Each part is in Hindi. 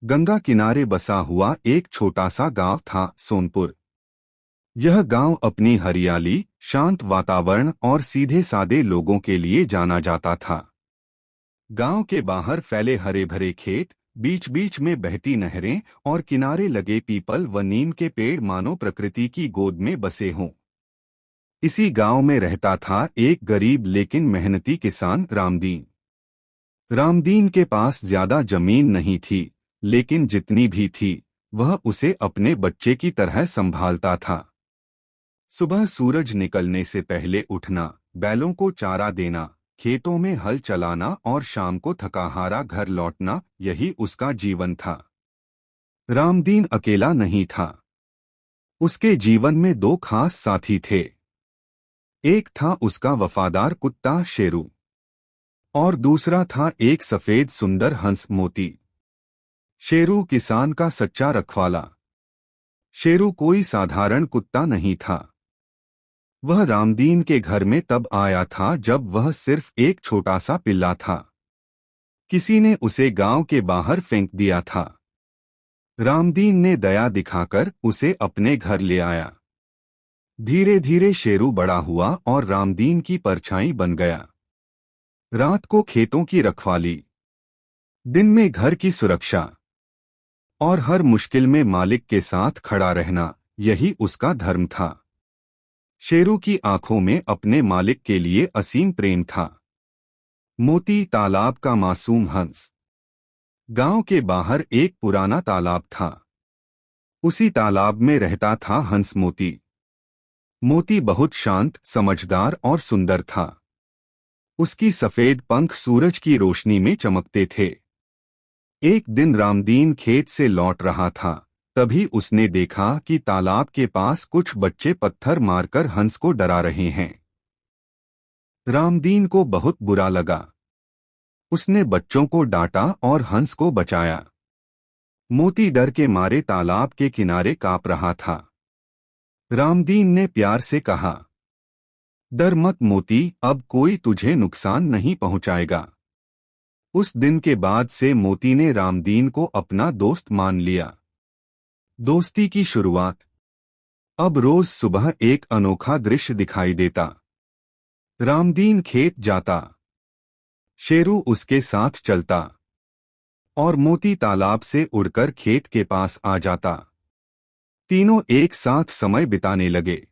गंगा किनारे बसा हुआ एक छोटा सा गांव था, सोनपुर। यह गांव अपनी हरियाली, शांत वातावरण और सीधे सादे लोगों के लिए जाना जाता था। गांव के बाहर फैले हरे भरे खेत, बीच बीच में बहती नहरें और किनारे लगे पीपल व नीम के पेड़ मानो प्रकृति की गोद में बसे हों। इसी गांव में रहता था एक गरीब लेकिन मेहनती किसान, रामदीन। रामदीन के पास ज्यादा जमीन नहीं थी, लेकिन जितनी भी थी वह उसे अपने बच्चे की तरह संभालता था। सुबह सूरज निकलने से पहले उठना, बैलों को चारा देना, खेतों में हल चलाना और शाम को थकाहारा घर लौटना, यही उसका जीवन था। रामदीन अकेला नहीं था। उसके जीवन में दो खास साथी थे। एक था उसका वफादार कुत्ता शेरू और दूसरा था एक सफेद सुंदर हंस, मोती। शेरू किसान का सच्चा रखवाला। शेरू कोई साधारण कुत्ता नहीं था। वह रामदीन के घर में तब आया था जब वह सिर्फ एक छोटा सा पिल्ला था। किसी ने उसे गांव के बाहर फेंक दिया था। रामदीन ने दया दिखाकर उसे अपने घर ले आया। धीरे धीरे शेरू बड़ा हुआ और रामदीन की परछाई बन गया। रात को खेतों की रखवाली, दिन में घर की सुरक्षा और हर मुश्किल में मालिक के साथ खड़ा रहना, यही उसका धर्म था। शेरू की आंखों में अपने मालिक के लिए असीम प्रेम था। मोती तालाब का मासूम हंस। गांव के बाहर एक पुराना तालाब था। उसी तालाब में रहता था हंस मोती। मोती बहुत शांत, समझदार और सुंदर था। उसकी सफेद पंख सूरज की रोशनी में चमकते थे। एक दिन रामदीन खेत से लौट रहा था, तभी उसने देखा कि तालाब के पास कुछ बच्चे पत्थर मारकर हंस को डरा रहे हैं। रामदीन को बहुत बुरा लगा। उसने बच्चों को डांटा और हंस को बचाया। मोती डर के मारे तालाब के किनारे कांप रहा था। रामदीन ने प्यार से कहा, डर मत मोती, अब कोई तुझे नुकसान नहीं पहुंचाएगा। उस दिन के बाद से मोती ने रामदीन को अपना दोस्त मान लिया। दोस्ती की शुरुआत। अब रोज सुबह एक अनोखा दृश्य दिखाई देता। रामदीन खेत जाता, शेरू उसके साथ चलता और मोती तालाब से उड़कर खेत के पास आ जाता। तीनों एक साथ समय बिताने लगे।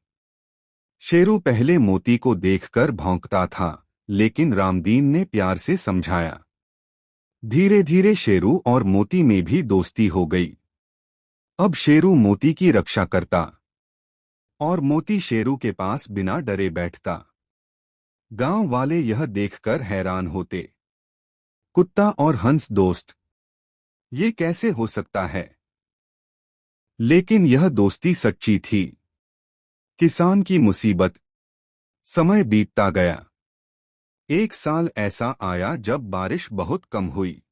शेरू पहले मोती को देखकर भौंकता था, लेकिन रामदीन ने प्यार से समझाया। धीरे धीरे शेरू और मोती में भी दोस्ती हो गई। अब शेरू मोती की रक्षा करता और मोती शेरू के पास बिना डरे बैठता। गांव वाले यह देखकर हैरान होते। कुत्ता और हंस दोस्त, ये कैसे हो सकता है? लेकिन यह दोस्ती सच्ची थी। किसान की मुसीबत। समय बीतता गया। एक साल ऐसा आया जब बारिश बहुत कम हुई।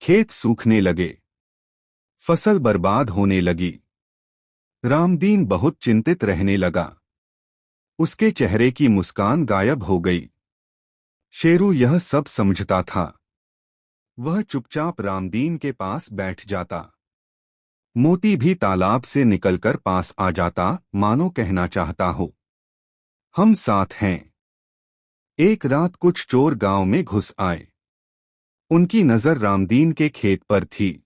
खेत सूखने लगे, फसल बर्बाद होने लगी। रामदीन बहुत चिंतित रहने लगा। उसके चेहरे की मुस्कान गायब हो गई। शेरू यह सब समझता था। वह चुपचाप रामदीन के पास बैठ जाता। मोती भी तालाब से निकलकर पास आ जाता, मानो कहना चाहता हो, हम साथ हैं। एक रात कुछ चोर गांव में घुस आए। उनकी नजर रामदीन के खेत पर थी।